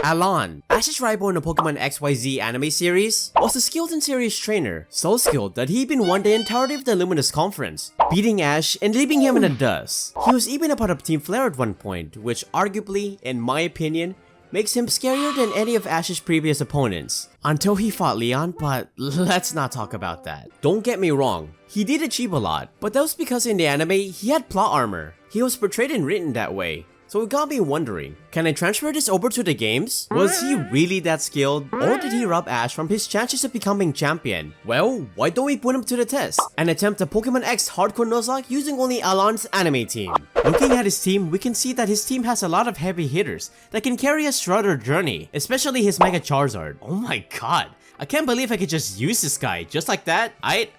Alain, Ash's rival in the Pokemon XYZ anime series, was a skilled and serious trainer, so skilled that he even won the entirety of the Luminous Conference, beating Ash and leaving him in the dust. He was even a part of Team Flare at one point, which arguably, in my opinion, makes him scarier than any of Ash's previous opponents. Until he fought Leon, but let's not talk about that. Don't get me wrong, he did achieve a lot, but that was because in the anime, he had plot armor. He was portrayed and written that way. So it got me wondering, can I transfer this over to the games? Was he really that skilled? Or did he rob Ash from his chances of becoming champion? Well, why don't we put him to the test and attempt the Pokemon X Hardcore Nuzlocke using only Alain's anime team? Looking at his team, we can see that his team has a lot of heavy hitters that can carry us throughout our journey, especially his Mega Charizard. Oh my god, I can't believe I could just use this guy just like that.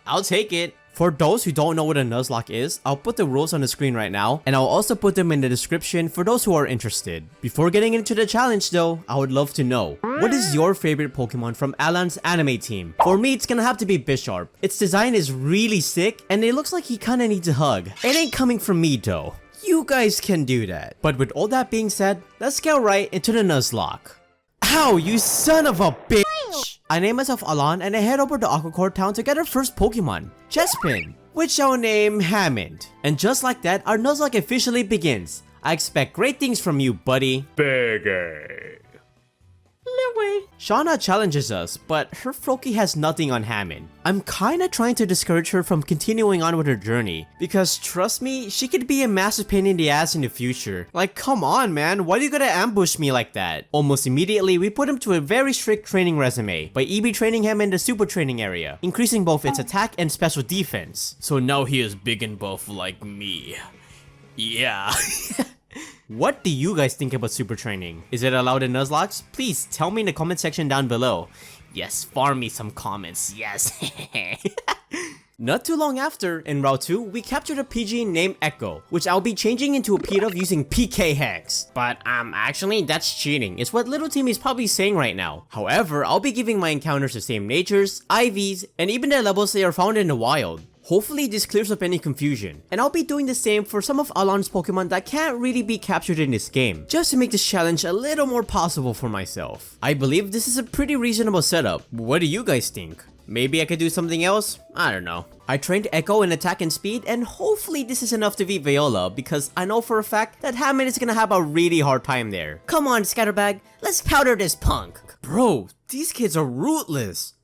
I'll take it. For those who don't know what a Nuzlocke is, I'll put the rules on the screen right now, and I'll also put them in the description for those who are interested. Before getting into the challenge though, I would love to know, what is your favorite Pokemon from Alain's anime team? For me, it's gonna have to be Bisharp. Its design is really sick, and it looks like he kinda needs a hug. It ain't coming from me though. You guys can do that. But with all that being said, let's get right into the Nuzlocke. Ow, you son of a bitch! I name myself Alain and I head over to Aquacore Town to get our first Pokemon, Chespin, which I'll name Hammond. And just like that, our Nuzlocke officially begins. I expect great things from you, buddy. Biggie. Shauna challenges us, but her Froakie has nothing on Hammond. I'm kinda trying to discourage her from continuing on with her journey, because trust me, she could be a massive pain in the ass in the future. Like, come on man, why are you gonna ambush me like that? Almost immediately, we put him to a very strict training resume by EB training him in the super training area, increasing both its attack and special defense. So now he is big and buff like me. Yeah. What do you guys think about super training? Is it allowed in Nuzlocke? Please tell me in the comment section down below. Yes, farm me some comments, yes. Not too long after, in Route 2, we captured a PG named Echo, which I'll be changing into a Pidove using PK Hex. But actually that's cheating, is what Little Team is probably saying right now. However, I'll be giving my encounters the same natures, IVs, and even the levels they are found in the wild. Hopefully this clears up any confusion, and I'll be doing the same for some of Alain's Pokemon that can't really be captured in this game, just to make this challenge a little more possible for myself. I believe this is a pretty reasonable setup. What do you guys think? Maybe I could do something else? I don't know. I trained Echo in attack and speed, and hopefully this is enough to beat Viola, because I know for a fact that Hammond is gonna have a really hard time there. Come on, Scatterbag, let's powder this punk. Bro, these kids are ruthless.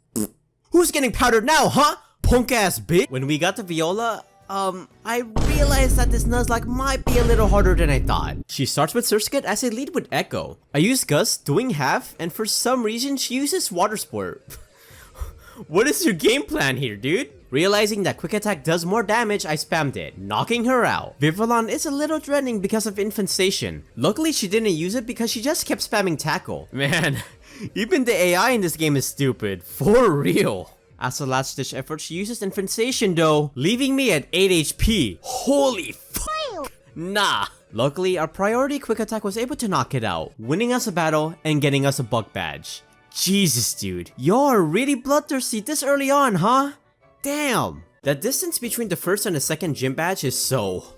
Who's getting powdered now, huh? Punk ass bitch. When we got to Viola, I realized that this Nuzlocke might be a little harder than I thought. She starts with Surskit as I lead with Echo. I use Gus, doing half, and for some reason she uses Water Sport. What is your game plan here, dude? Realizing that Quick Attack does more damage, I spammed it, knocking her out. Vivillon is a little threatening because of Infestation. Luckily she didn't use it because she just kept spamming Tackle. Man, even the AI in this game is stupid, for real. As a last ditch effort, she uses Infestation though, leaving me at 8 HP. Holy fuck! Nah. Luckily, our priority Quick Attack was able to knock it out, winning us a battle and getting us a Bug Badge. Jesus dude, y'all are really bloodthirsty this early on, huh? Damn! The distance between the first and the second gym badge is so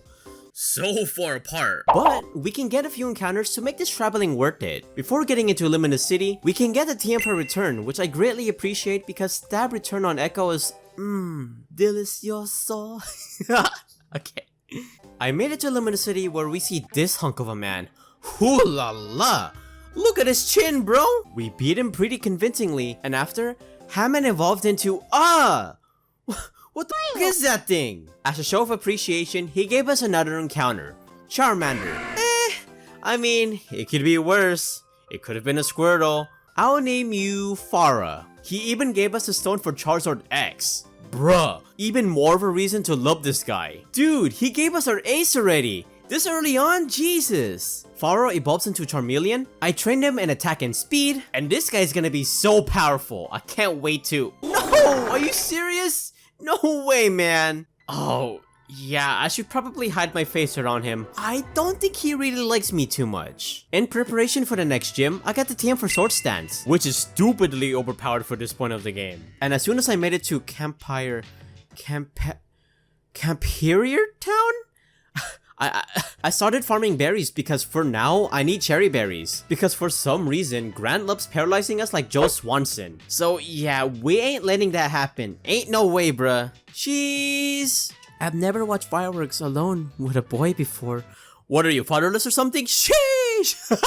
far apart. But we can get a few encounters to make this traveling worth it. Before getting into Luminous City, we can get a TM per return, which I greatly appreciate because stab return on Echo is delicioso. Okay. I made it to Luminous City where we see this hunk of a man. Hoo la la! Look at his chin, bro! We beat him pretty convincingly, and after, Hammond evolved into what the f is that thing? As a show of appreciation, he gave us another encounter. Charmander. I mean, it could be worse. It could have been a Squirtle. I'll name you Farah. He even gave us a stone for Charizard X. Bruh, even more of a reason to love this guy. Dude, he gave us our ace already. This early on? Jesus. Farah evolves into Charmeleon. I trained him in attack and speed, and this guy's gonna be so powerful. I can't wait to... No! Are you serious? No way, man. Oh, yeah, I should probably hide my face around him. I don't think he really likes me too much. In preparation for the next gym, I got the TM for Sword Stance, which is stupidly overpowered for this point of the game. And as soon as I made it to Camphirier Town? I started farming berries because for now, I need cherry berries. Because for some reason, Grant loves paralyzing us like Joe Swanson. So yeah, we ain't letting that happen. Ain't no way, bruh. Jeez. I've never watched fireworks alone with a boy before. What are you, fatherless or something? Sheesh!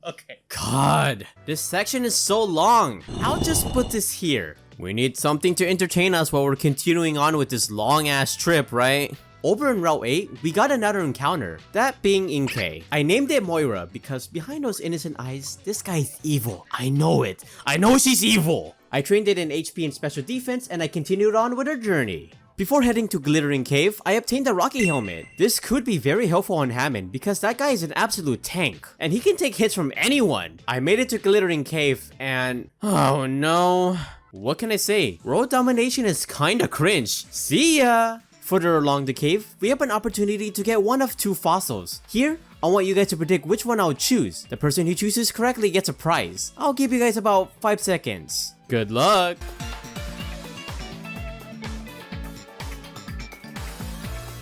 Okay. God, this section is so long. I'll just put this here. We need something to entertain us while we're continuing on with this long-ass trip, right? Over in Route 8, we got another encounter, that being Inkay. I named it Moira because behind those innocent eyes, this guy is evil. I know it. I know she's evil. I trained it in HP and special defense and I continued on with our journey. Before heading to Glittering Cave, I obtained a Rocky Helmet. This could be very helpful on Hammond because that guy is an absolute tank and he can take hits from anyone. I made it to Glittering Cave and oh no. What can I say? World domination is kinda cringe. See ya! Further along the cave, we have an opportunity to get one of two fossils. Here, I want you guys to predict which one I'll choose. The person who chooses correctly gets a prize. I'll give you guys about 5 seconds. Good luck!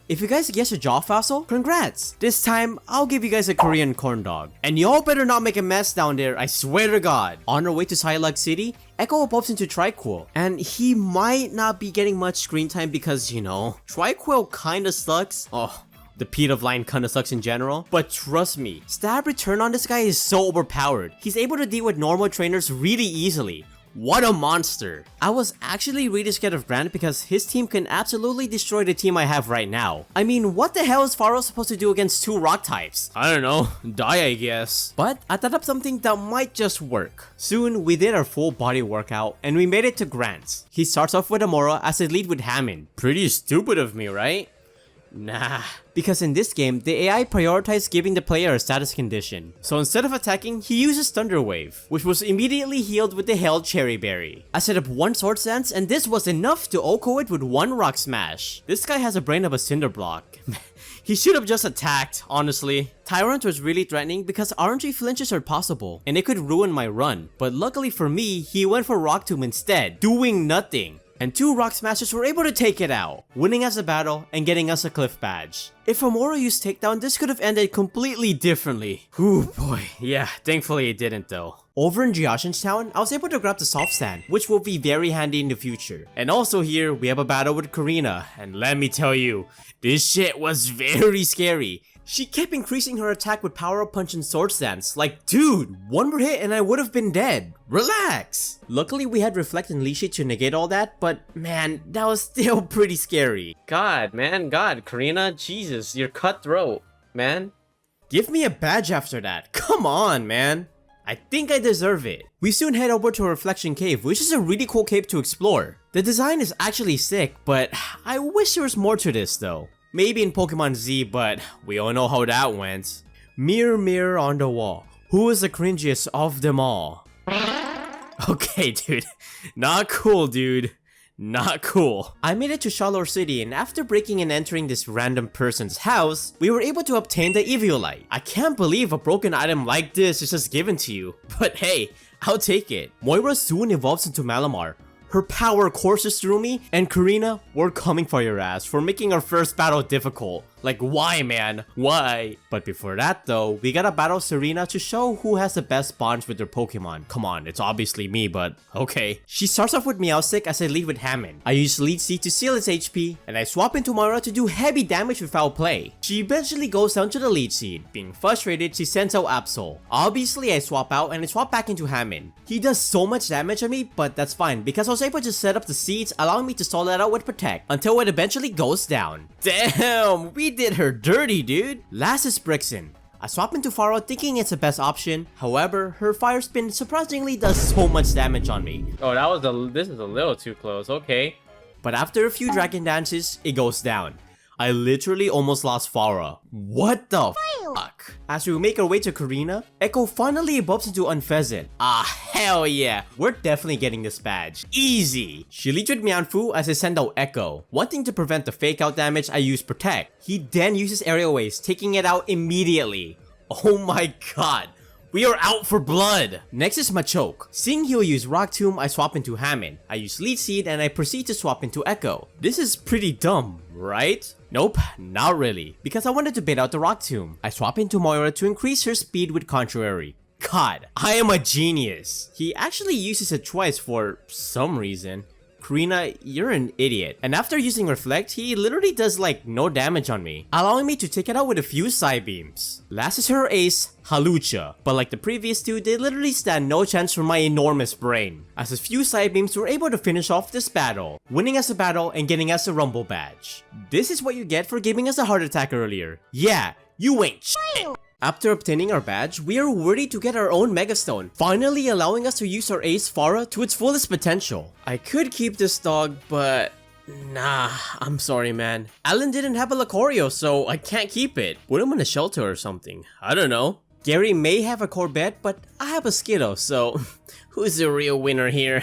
If you guys guess a jaw fossil, congrats! This time, I'll give you guys a Korean corn dog. And y'all better not make a mess down there, I swear to God. On our way to Silug City, Echo bumps into Triquil, and he might not be getting much screen time because, you know, Triquil kinda sucks. Oh, the Pete of Line kinda sucks in general. But trust me, stab return on this guy is so overpowered. He's able to deal with normal trainers really easily. What a monster! I was actually really scared of Grant because his team can absolutely destroy the team I have right now. I mean, what the hell is Pharaoh supposed to do against 2 rock types? I don't know, die I guess. But I thought of something that might just work. Soon, we did our full body workout and we made it to Grant's. He starts off with Amora as I lead with Hammond. Pretty stupid of me, right? Nah, because in this game, the AI prioritized giving the player a status condition. So instead of attacking, he uses Thunder Wave, which was immediately healed with the Held Cherry Berry. I set up 1 Sword Stance and this was enough to OHKO it with 1 Rock Smash. This guy has a brain of a cinder block. He should have just attacked, honestly. Tyrant was really threatening because RNG flinches are possible and it could ruin my run. But luckily for me, he went for Rock Tomb instead, doing nothing. And 2 Rock Smashers were able to take it out, winning us a battle and getting us a Cliff Badge. If Amora used Takedown, this could have ended completely differently. Ooh boy, yeah, thankfully it didn't though. Over in Geoshan's town, I was able to grab the Soft Sand, which will be very handy in the future. And also here, we have a battle with Korrina, and let me tell you, this shit was very scary. She kept increasing her attack with Power Up Punch and Sword Stance. Like, dude, 1 more hit and I would have been dead. Relax! Luckily, we had Reflect and Leash It to negate all that, but man, that was still pretty scary. God, man, God, Korrina, Jesus, you're cutthroat, man. Give me a badge after that. Come on, man. I think I deserve it. We soon head over to Reflection Cave, which is a really cool cave to explore. The design is actually sick, but I wish there was more to this though. Maybe in Pokemon Z, but we all know how that went. Mirror, mirror on the wall, who is the cringiest of them all? Okay, dude. Not cool, dude. Not cool. I made it to Shalor City, and after breaking and entering this random person's house, we were able to obtain the Eviolite. I can't believe a broken item like this is just given to you. But hey, I'll take it. Moira soon evolves into Malamar. Her power courses through me, and Korrina, we're coming for your ass for making our first battle difficult. Like, why, man? Why? But before that, though, we gotta battle Serena to show who has the best bonds with their Pokemon. Come on, it's obviously me, but okay. She starts off with Meowstic as I lead with Hammond. I use Lead Seed to seal its HP, and I swap into Moira to do heavy damage with Foul Play. She eventually goes down to the Lead Seed. Being frustrated, she sends out Absol. Obviously, I swap out and I swap back into Hammond. He does so much damage on me, but that's fine because I was able to set up the seeds, allowing me to stall that out with Protect until it eventually goes down. Damn, we did her dirty, dude. Last is Brixen. I swap into Pharaoh thinking it's the best option. However, her Fire Spin surprisingly does so much damage on me. Oh, this is a little too close, okay. But after a few Dragon Dances, it goes down. I literally almost lost Farah. What the fuck? As we make our way to Korrina, Echo finally bumps into Unpheasant. Ah, hell yeah. We're definitely getting this badge. Easy. She leads with Mianfu as I send out Echo. Wanting to prevent the fake out damage, I use Protect. He then uses Aerial Waves, taking it out immediately. Oh my god. We are out for blood! Next is Machoke. Seeing he'll use Rock Tomb, I swap into Hammond. I use Lead Seed and I proceed to swap into Echo. This is pretty dumb, right? Nope, not really, because I wanted to bait out the Rock Tomb. I swap into Moira to increase her speed with Contrary. God, I am a genius. He actually uses it twice for some reason. Korrina, you're an idiot. And after using Reflect, he literally does like no damage on me, allowing me to take it out with a few side beams. Last is her ace, Halucha, but like the previous two, they literally stand no chance for my enormous brain, as a few side beams were able to finish off this battle, winning us a battle and getting us a Rumble badge. This is what you get for giving us a heart attack earlier. Yeah, you ain't shit. After obtaining our badge, we are worthy to get our own Megastone, finally allowing us to use our ace Farah to its fullest potential. I could keep this dog, but nah, I'm sorry man. Alain didn't have a Lucario, so I can't keep it. Put him in a shelter or something, I don't know. Gary may have a Corvette, but I have a Skiddo, so who's the real winner here?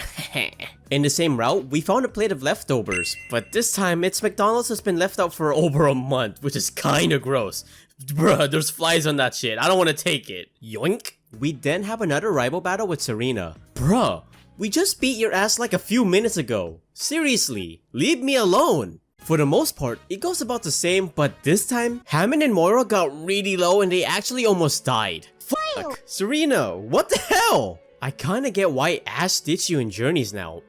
In the same route, we found a plate of leftovers, but this time its McDonald's has been left out for over a month, which is kinda gross. Bruh, there's flies on that shit. I don't want to take it. Yoink. We then have another rival battle with Serena. Bruh, we just beat your ass like a few minutes ago. Seriously, leave me alone. For the most part, it goes about the same, but this time, Hammond and Moira got really low and they actually almost died. Fuck, Serena, what the hell? I kinda get why Ash ditched you in Journeys now.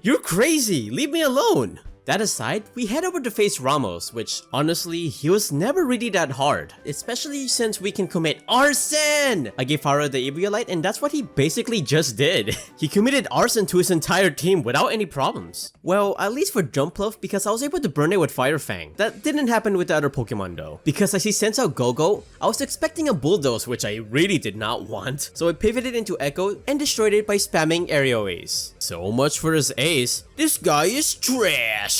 You're crazy, leave me alone. That aside, we head over to face Ramos, which honestly, he was never really that hard, especially since we can commit arson! I gave Farah the Eviolite and that's what he basically just did. He committed arson to his entire team without any problems. Well, at least for Jumpluff, because I was able to burn it with Fire Fang. That didn't happen with the other Pokemon though. Because as he sends out Go-Go, I was expecting a Bulldoze, which I really did not want. So I pivoted into Echo and destroyed it by spamming Aerial Ace. So much for his ace. This guy is trash.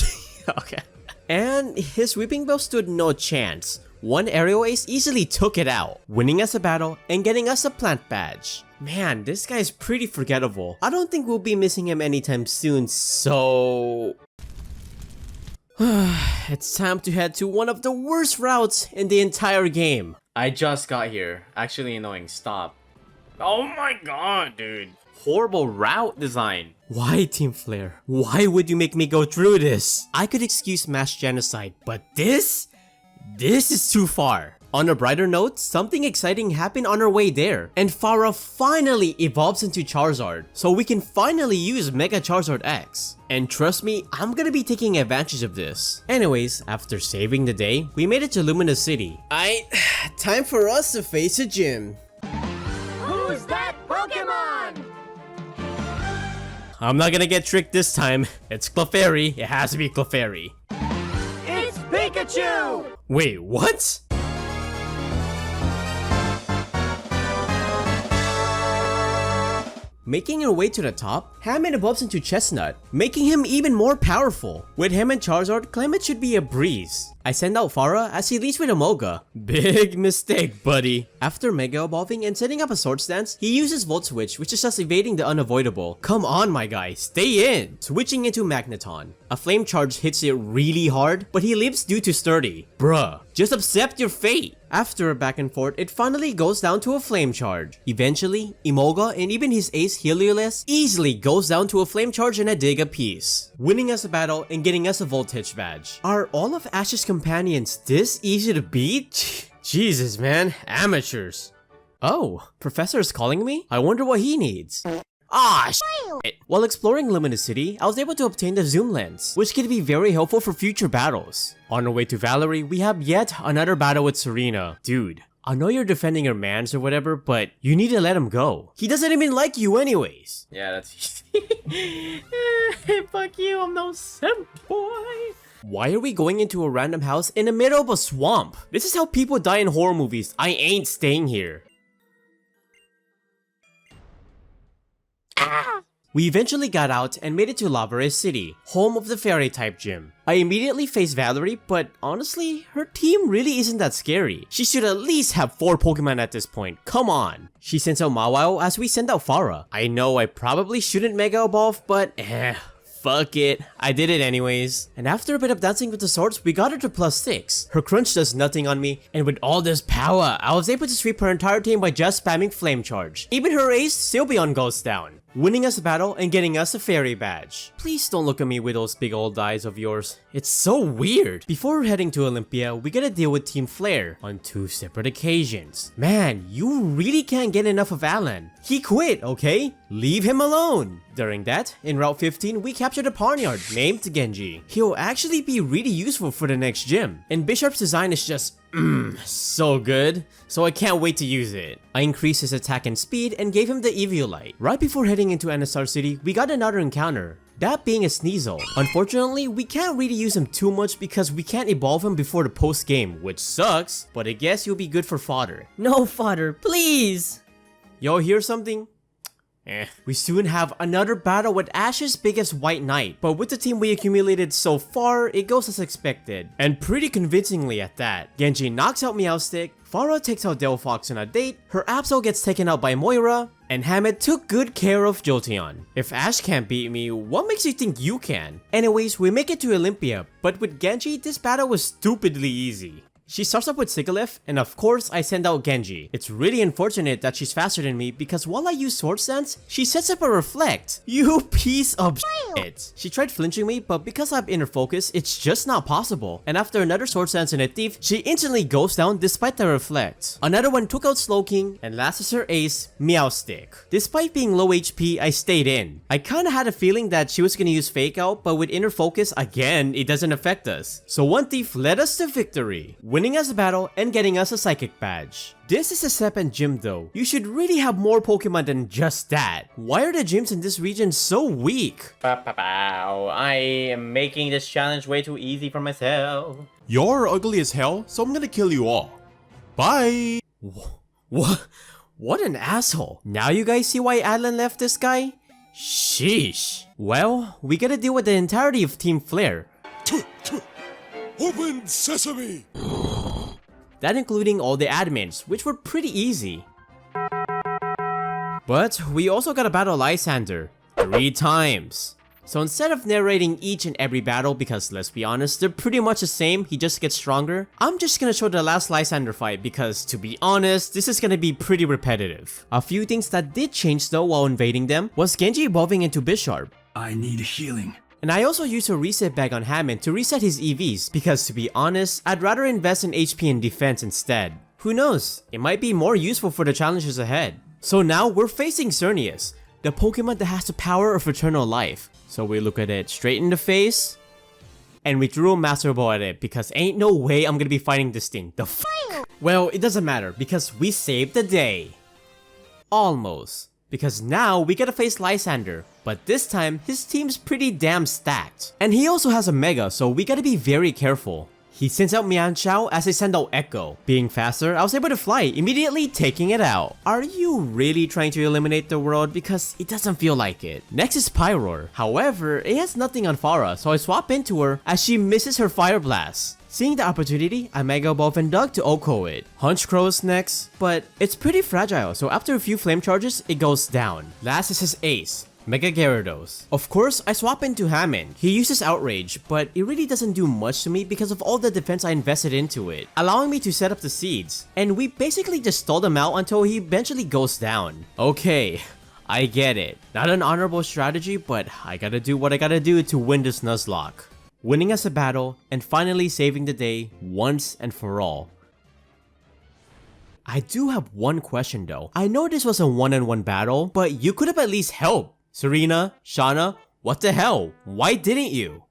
Okay. And his Weeping Bell stood no chance. One Aerial Ace easily took it out, winning us a battle and getting us a plant badge. Man, this guy's pretty forgettable. I don't think we'll be missing him anytime soon, so... It's time to head to one of the worst routes in the entire game. I just got here. Actually annoying, stop. Oh my god, dude. Horrible route design. Why, Team Flare? Why would you make me go through this? I could excuse mass genocide, but this is too far. On a brighter note, something exciting happened on our way there, and Farah finally evolves into Charizard, so we can finally use Mega Charizard X. And trust me, I'm gonna be taking advantage of this. Anyways, after saving the day, we made it to Luminous City. Time for us to face a gym. Who's that Pokemon? I'm not gonna get tricked this time. It's Clefairy. It has to be Clefairy. It's Pikachu! Wait, what? Making her way to the top, Hammond evolves into Chestnut, making him even more powerful. With him and Charizard, Clemont should be a breeze. I send out Farah as he leads with Amoga. Big mistake, buddy. After Mega Evolving and setting up a Sword Stance, he uses Volt Switch, which is just evading the unavoidable. Come on, my guy, stay in! Switching into Magneton. A Flame Charge hits it really hard, but he lives due to Sturdy. Bruh, just accept your fate! After a back and forth, it finally goes down to a Flame Charge. Eventually, Imoga and even his ace Heliolisk easily goes down to a Flame Charge and a Dig apiece, winning us a battle and getting us a Voltage badge. Are all of Ash's companions this easy to beat? Jesus man, amateurs. Oh, Professor's calling me? I wonder what he needs. Ah, shit. While exploring Luminous City, I was able to obtain the Zoom Lens, which can be very helpful for future battles. On our way to Valerie, we have yet another battle with Serena. Dude, I know you're defending your mans or whatever, but you need to let him go. He doesn't even like you anyways. Yeah, that's easy. Fuck you, I'm no simp boy. Why are we going into a random house in the middle of a swamp? This is how people die in horror movies. I ain't staying here. We eventually got out and made it to Lavares City, home of the Fairy-type gym. I immediately faced Valerie, but honestly, her team really isn't that scary. She should at least have 4 Pokemon at this point, come on! She sends out Mawile as we send out Farah. I know I probably shouldn't Mega Evolve, but fuck it, I did it anyways. And after a bit of dancing with the swords, we got her to +6. Her crunch does nothing on me, and with all this power, I was able to sweep her entire team by just spamming Flame Charge. Even her ace, Sylveon, goes down. winning us a battle and getting us a fairy badge. Please don't look at me with those big old eyes of yours. It's so weird. Before heading to Olympia, we gotta deal with Team Flare on 2 separate occasions. Man, you really can't get enough of Alain. He quit, okay? Leave him alone. During that, in Route 15, we captured a barnyard named Genji. He'll actually be really useful for the next gym. And Bishop's design is just so good, so I can't wait to use it. I increased his attack and speed and gave him the Eviolite. Right before heading into NSR City, we got another encounter. That being a Sneasel. Unfortunately, we can't really use him too much because we can't evolve him before the post game, which sucks, but I guess he'll be good for fodder. No fodder, please! Y'all hear something? We soon have another battle with Ash's biggest White Knight, but with the team we accumulated so far, it goes as expected. And pretty convincingly at that. Genji knocks out Meowstic, Farah takes out Delphox on a date, her Absol gets taken out by Moira, and Hammett took good care of Jolteon. If Ash can't beat me, what makes you think you can? Anyways, we make it to Olympia, but with Genji, this battle was stupidly easy. She starts up with Sigilyph, and of course I send out Genji. It's really unfortunate that she's faster than me because while I use Sword Stance, she sets up a Reflect. You piece of shit. She tried flinching me, but because I have inner focus, it's just not possible. And after another Sword Stance and a Thief, she instantly goes down despite the Reflect. Another one took out Slowking, and last is her ace, Meowstic. Despite being low HP, I stayed in. I kinda had a feeling that she was gonna use Fake Out, but with inner focus, again, it doesn't affect us. So one Thief led us to victory, winning us a battle and getting us a Psychic badge. This is a second gym though. You should really have more Pokemon than just that. Why are the gyms in this region so weak? I am making this challenge way too easy for myself. You're ugly as hell, so I'm gonna kill you all. Bye! What an asshole. Now you guys see why Alain left this guy? Sheesh. Well, we gotta deal with the entirety of Team Flare. Open sesame! That including all the admins, which were pretty easy. But we also gotta battle Lysander 3 times. So instead of narrating each and every battle, because let's be honest, they're pretty much the same, he just gets stronger, I'm just gonna show the last Lysander fight because to be honest, this is gonna be pretty repetitive. A few things that did change though while invading them was Genji evolving into Bisharp. I need healing. And I also used a reset bag on Hammond to reset his EVs because to be honest, I'd rather invest in HP and defense instead. Who knows, it might be more useful for the challenges ahead. So now we're facing Xerneas, the Pokemon that has the power of eternal life. So we look at it straight in the face, and we threw a Master Ball at it because ain't no way I'm gonna be fighting this thing. The f***? Well, it doesn't matter because we saved the day. Almost. Because now we gotta face Lysander, but this time his team's pretty damn stacked. And he also has a Mega, so we gotta be very careful. He sends out Mianchao as I send out Echo. Being faster, I was able to fly, immediately taking it out. Are you really trying to eliminate the world? Because it doesn't feel like it. Next is Pyroar. However, it has nothing on Farah, so I swap into her as she misses her Fire Blast. Seeing the opportunity, I Mega Evolve and Dug to OHKO it. Honchkrow is next, but it's pretty fragile, so after a few flame charges, it goes down. Last is his ace, Mega Gyarados. Of course, I swap into Hammond. He uses Outrage, but it really doesn't do much to me because of all the defense I invested into it, allowing me to set up the seeds. And we basically just stall them out until he eventually goes down. Okay, I get it. Not an honorable strategy, but I gotta do what I gotta do to win this Nuzlocke. Winning us a battle, and finally saving the day once and for all. I do have one question though. I know this was a one-on-one battle, but you could have at least helped. Serena, Shauna, what the hell? Why didn't you?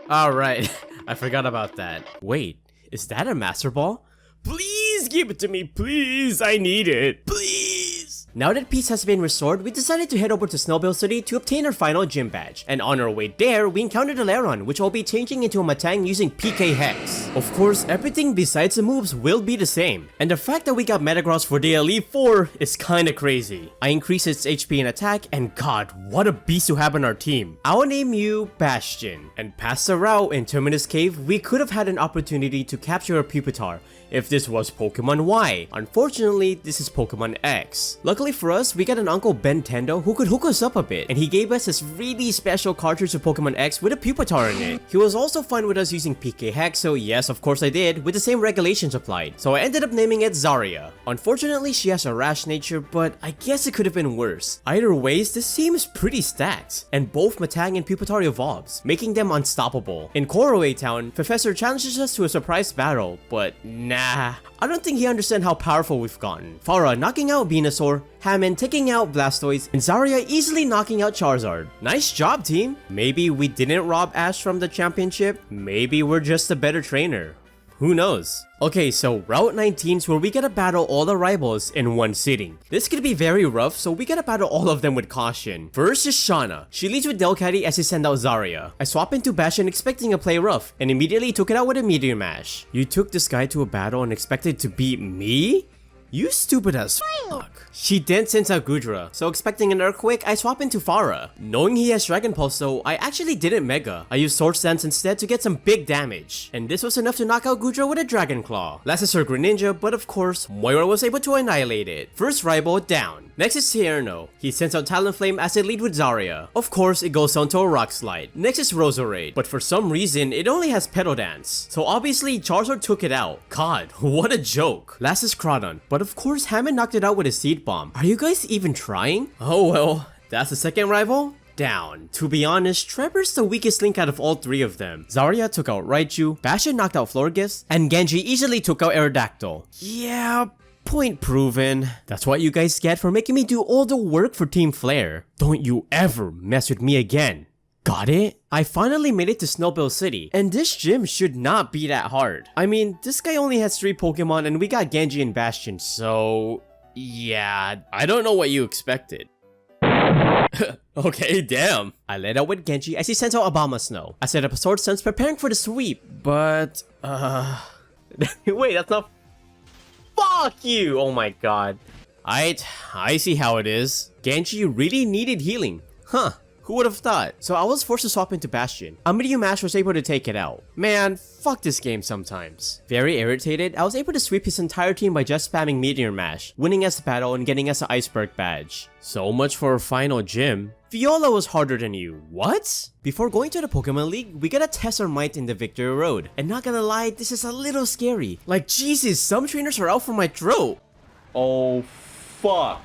Alright, I forgot about that. Wait, is that a Master Ball? Please give it to me, please, I need it, please! Now that peace has been restored, we decided to head over to Snowbell City to obtain our final gym badge. And on our way there, we encountered a Lairon, which I'll be changing into a Matang using PK Hex. Of course, everything besides the moves will be the same. And the fact that we got Metagross for the Elite 4 is kinda crazy. I increased its HP and attack, and god, what a beast to have on our team. I'll name you Bastion. And past the route in Terminus Cave, we could have had an opportunity to capture a Pupitar if this was Pokemon Y. Unfortunately, this is Pokemon X. Luckily, Luckily for us, we got an Uncle Ben Tendo who could hook us up a bit, and he gave us this really special cartridge of Pokemon X with a Pupitar in it. He was also fine with us using PK Hex, so yes, of course I did, with the same regulations applied. So I ended up naming it Zarya. Unfortunately, she has a rash nature, but I guess it could have been worse. Either ways, this seems pretty stacked, and both Matang and Pupitar evolves, making them unstoppable. In Koroway Town, Professor challenges us to a surprise battle, but nah, I don't think he understands how powerful we've gotten. Farah knocking out Venusaur, Hammond taking out Blastoise, and Zarya easily knocking out Charizard. Nice job, team! Maybe we didn't rob Ash from the championship, maybe we're just a better trainer. Who knows? Okay, so Route 19 is where we gotta battle all the rivals in one sitting. This could be very rough, so we gotta battle all of them with caution. First is Shauna. She leads with Delcatty as I send out Zarya. I swap into Bastion expecting a play rough, and immediately took it out with a Meteor Mash. You took this guy to a battle and expected to beat me? You stupid as fuck. She then sends out Gudra, so expecting an Earthquake, I swap into Farah. Knowing he has Dragon Pulse though, I actually didn't Mega. I used Swords Dance instead to get some big damage, and this was enough to knock out Gudra with a Dragon Claw. Last is her Greninja, but of course, Moira was able to annihilate it. First rival down. Next is Tierno. He sends out Talonflame as I lead with Zarya. Of course, it goes down to a Rock Slide. Next is Roserade, but for some reason, it only has Petal Dance. So obviously, Charizard took it out. God, what a joke. Last is Crawdon, but of course, Hammond knocked it out with a Seed Bomb. Are you guys even trying? Oh well, that's the second rival. Down. To be honest, Trevor's the weakest link out of all three of them. Zarya took out Raichu, Bastion knocked out Florges, and Genji easily took out Aerodactyl. Yeah, point proven. That's what you guys get for making me do all the work for Team Flare. Don't you ever mess with me again. Got it? I finally made it to Snowbill City, and this gym should not be that hard. I mean, this guy only has 3 Pokemon and we got Genji and Bastion, so... yeah, I don't know what you expected. Okay, damn. I let out with Genji as he sends out Abomasnow. I set up a Sword Stance preparing for the sweep, but... wait, that's not... Fuck you! Oh my god. I see how it is. Genji really needed healing. Huh. Who would have thought? So I was forced to swap into Bastion. A Meteor Mash was able to take it out. Man, fuck this game sometimes. Very irritated, I was able to sweep his entire team by just spamming Meteor Mash, winning us the battle and getting us an Iceberg badge. So much for our final gym. Viola was harder than you. What? Before going to the Pokemon League, we gotta test our might in the Victory Road. And not gonna lie, this is a little scary. Like Jesus, some trainers are out for my throat. Oh, fuck.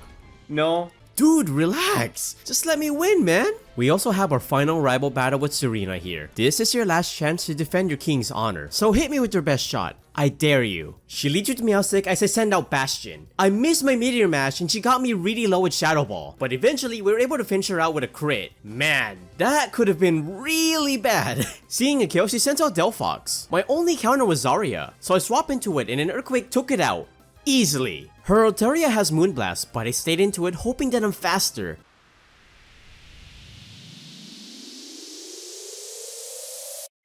No. Dude, relax. Just let me win, man. We also have our final rival battle with Serena here. This is your last chance to defend your king's honor, so hit me with your best shot. I dare you. She leads with Meowstic as I send out Bastion. I missed my Meteor Mash and she got me really low with Shadow Ball, but eventually we were able to finish her out with a crit. Man, that could have been really bad. Seeing a kill, she sends out Delphox. My only counter was Zarya, so I swap into it and an Earthquake took it out. Easily. Her Altaria has Moonblast, but I stayed into it hoping that I'm faster.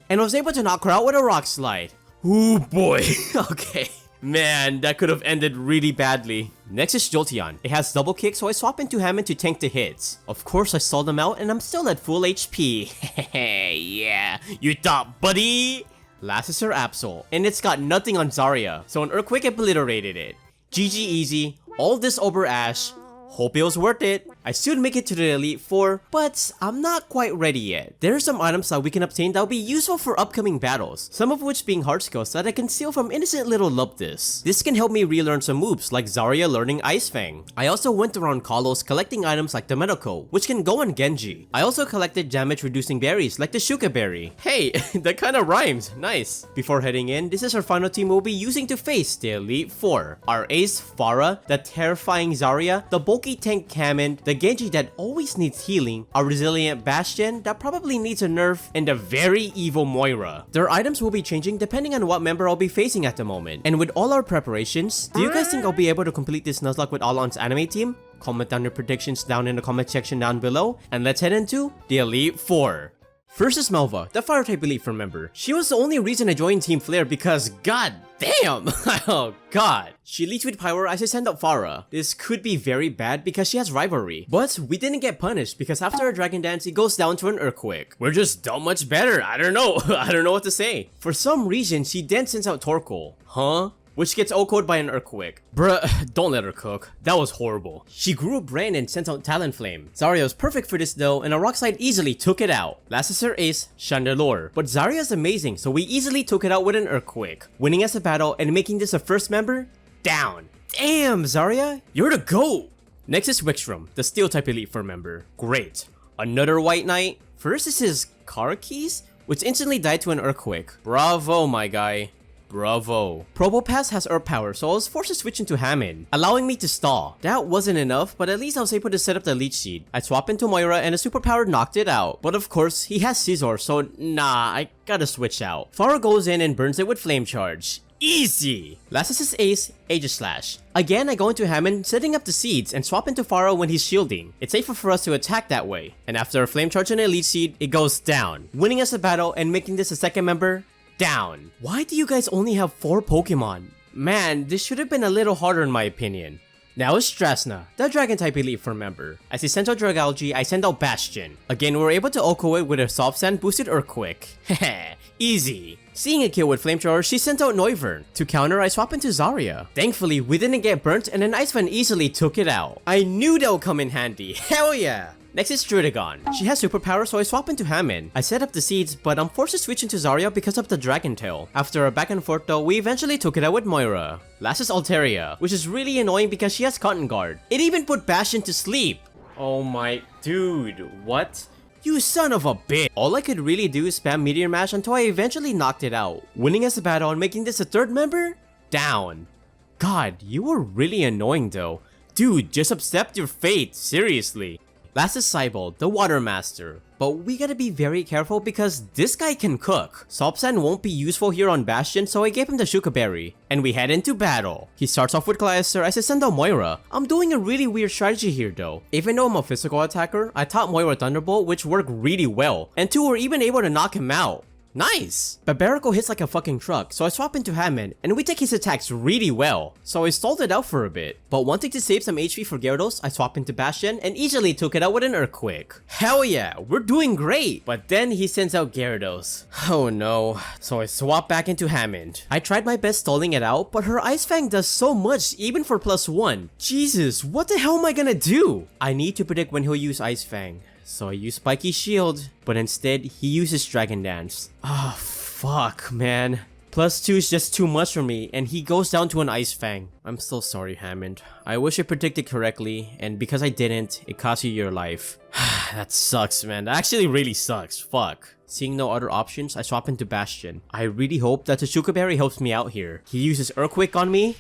And I was able to knock her out with a Rock Slide. Ooh boy, okay. Man, that could have ended really badly. Next is Jolteon. It has double kick, so I swap into Hammond to tank the hits. Of course, I stalled them out and I'm still at full HP. Yeah, you thought, buddy? Last is her Absol, and it's got nothing on Zarya, so an Earthquake obliterated it. GG easy, all this over Ash. Hope it was worth it. I should make it to the Elite Four, but I'm not quite ready yet. There are some items that we can obtain that will be useful for upcoming battles, some of which being hard skills that I can steal from innocent little Luptis. This can help me relearn some moves like Zarya learning Ice Fang. I also went around Kalos collecting items like the Medoko, which can go on Genji. I also collected damage reducing berries like the Shuka Berry. Hey, that kinda rhymes, nice. Before heading in, this is our final team we'll be using to face the Elite Four. Our ace Farah, the terrifying Zarya, the bulky tank Hammond, the Genji that always needs healing, a resilient Bastion that probably needs a nerf, and a very evil Moira. Their items will be changing depending on what member I'll be facing at the moment. And with all our preparations, do you guys think I'll be able to complete this Nuzlocke with ALAIN'S anime team? Comment down your predictions down in the comment section down below, and let's head into the Elite Four. First is Melva, the Fire-type Elite Four member. She was the only reason I joined Team Flare because god damn! Oh god. She leads with Power as I send out Farah. This could be very bad because she has Rivalry. But we didn't get punished because after a Dragon Dance, it goes down to an Earthquake. We're just done much better, I don't know. I don't know what to say. For some reason, she then sends out Torkoal. Huh? which gets OHKO'd by an Earthquake. Bruh, don't let her cook. That was horrible. She grew a brain and sent out Talonflame. Zarya was perfect for this though, and a Rock Slide easily took it out. Last is her ace, Chandelure. But Zarya is amazing, so we easily took it out with an Earthquake, winning us a battle and making this a first member down. Damn, Zarya, you're the GOAT! Next is Wixrum, the Steel type Elite Four member. Great. Another White Knight. First is his car keys, which instantly died to an Earthquake. Bravo, my guy. Bravo. Probopass has Earth power, so I was forced to switch into Hammond, allowing me to stall. That wasn't enough, but at least I was able to set up the Leech Seed. I swap into Moira and a superpower knocked it out. But of course, he has Scizor, so nah, I gotta switch out. Farah goes in and burns it with Flame Charge. Easy! Last is his ace, Aegislash. Again, I go into Hammond, setting up the seeds, and swap into Pharaoh when he's shielding. It's safer for us to attack that way. And after a Flame Charge and a Leech Seed, it goes down, winning us a battle and making this a second member down. Why do you guys only have 4 Pokemon? Man, this should have been a little harder in my opinion. Now is Strasna, the Dragon type Elite Four member. As he sent out Dragalge, I send out Bastion. Again, we were able to OHKO it with a Soft Sand boosted Earthquake. Heh, easy. Seeing it kill with Flamethrower, she sent out Noivern. To counter, I swap into Zarya. Thankfully, we didn't get burnt and an Ice Fan easily took it out. I knew that would come in handy, hell yeah! Next is Strudagon. She has superpower, so I swap into Hammond. I set up the seeds, but I'm forced to switch into Zarya because of the Dragon Tail. After a back and forth though, we eventually took it out with Moira. Last is Altaria, which is really annoying because she has Cotton Guard. It even put Bastion to sleep. Oh my... Dude, what? You son of a bitch! All I could really do is spam Meteor Mash until I eventually knocked it out, winning us a battle and making this a third member down. God, you were really annoying though. Dude, just accept your fate, seriously. Last is Cybold, the Water Master. But we gotta be very careful because this guy can cook. Sopsan won't be useful here on Bastion, so I gave him the Shuka Berry. And we head into battle. He starts off with Glyster as I send out Moira. I'm doing a really weird strategy here though. Even though I'm a physical attacker, I taught Moira Thunderbolt, which worked really well. And 2 were even able to knock him out. Nice! Barbarico hits like a fucking truck, so I swap into Hammond, and we take his attacks really well. So I stalled it out for a bit. But wanting to save some HP for Gyarados, I swap into Bastion, and easily took it out with an Earthquake. Hell yeah, we're doing great! But then he sends out Gyarados. Oh no. So I swap back into Hammond. I tried my best stalling it out, but her Ice Fang does so much even for +1. Jesus, what the hell am I gonna do? I need to predict when he'll use Ice Fang. So I use Spiky Shield, but instead he uses Dragon Dance. Ah, fuck, man. +2 is just too much for me, and he goes down to an Ice Fang. I'm still sorry, Hammond. I wish I predicted correctly, and because I didn't, it cost you your life. That sucks, man. That actually really sucks. Fuck. Seeing no other options, I swap into Bastion. I really hope that the Shuka Berry helps me out here. He uses Earthquake on me,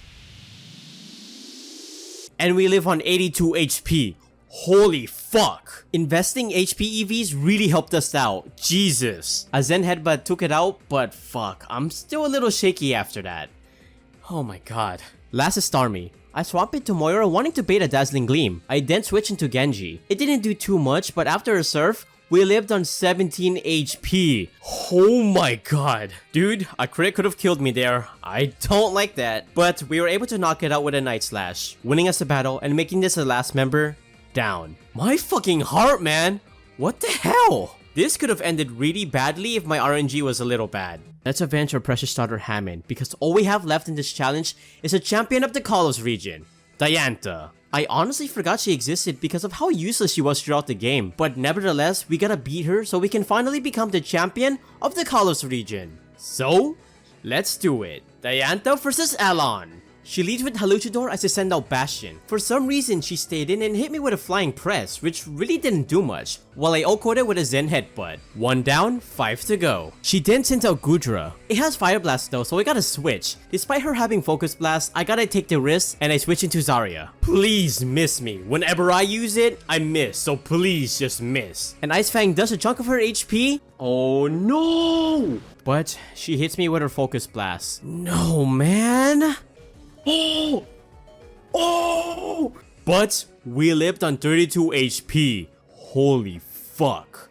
and we live on 82 HP. Holy fuck! Investing HP EVs really helped us out. Jesus. A Zen Headbutt took it out, but fuck, I'm still a little shaky after that. Oh my god. Last is Starmie. I swap into Moira wanting to bait a Dazzling Gleam. I then switch into Genji. It didn't do too much, but after a surf, we lived on 17 HP. Oh my god. Dude, a crit could have killed me there. I don't like that. But we were able to knock it out with a Night Slash, winning us the battle and making this the last member down. My fucking heart, man! What the hell? This could have ended really badly if my RNG was a little bad. Let's avenge our precious daughter Hammond, because all we have left in this challenge is a champion of the KALOS region, Diantha. I honestly forgot she existed because of how useless she was throughout the game, but nevertheless, we gotta beat her so we can finally become the champion of the KALOS region. So, let's do it. Diantha versus Alain. She leads with Haluchador as I send out Bastion. For some reason, she stayed in and hit me with a Flying Press, which really didn't do much, while I OHKO'd it with a Zen Headbutt. 1 down, 5 to go. She then sent out Gudra. It has Fire Blast though, so I gotta switch. Despite her having Focus Blast, I gotta take the risk and I switch into Zarya. Please miss me. Whenever I use it, I miss, so please just miss. And Ice Fang does a chunk of her HP. Oh no! But she hits me with her Focus Blast. No, man. Oh! Oh! But we lived on 32 HP. Holy fuck.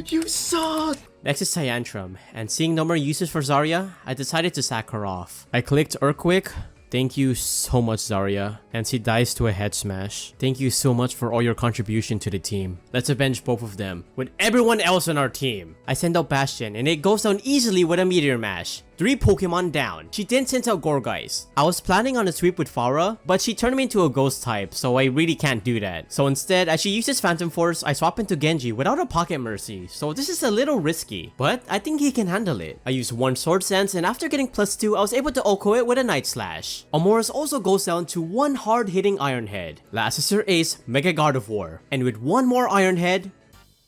You suck! Next is Cyantrum, and seeing no more uses for Zarya, I decided to sack her off. I clicked Earthquake, Thank you so much, Zarya. And she dies to a head smash. Thank you so much for all your contribution to the team. Let's avenge both of them with everyone else on our team. I send out Bastion and it goes down easily with a Meteor Mash. 3 Pokemon down. She didn't send out Gourgeist. I was planning on a sweep with Farah, but she turned me into a ghost type, so I really can't do that. So instead, as she uses Phantom Force, I swap into Genji without a Pocket Mercy, so this is a little risky, but I think he can handle it. I use 1 Sword Sense, and after getting +2, I was able to Oko it with a Night Slash. Amoris also goes down to 1 hard-hitting Iron Head. Last is her ace, Mega God of War, and with 1 more Iron Head,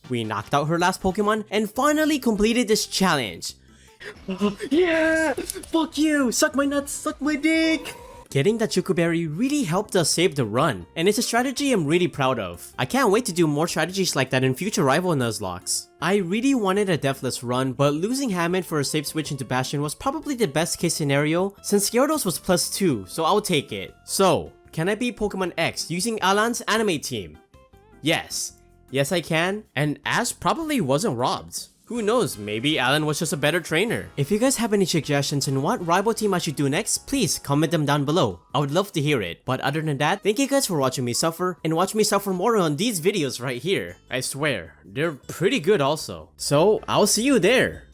we knocked out her last Pokemon and finally completed this challenge. Yeah! Fuck you! Suck my nuts, suck my dick! Getting that Choco Berry really helped us save the run, and it's a strategy I'm really proud of. I can't wait to do more strategies like that in future rival Nuzlockes. I really wanted a deathless run, but losing Hammond for a safe switch into Bastion was probably the best case scenario since Gyarados was +2, so I'll take it. So, can I beat Pokemon X using Alain's anime team? Yes. Yes I can, and Ash probably wasn't robbed. Who knows, maybe Alain was just a better trainer. If you guys have any suggestions on what rival team I should do next, please comment them down below. I would love to hear it. But other than that, thank you guys for watching me suffer, and watch me suffer more on these videos right here. I swear, they're pretty good also. So, I'll see you there.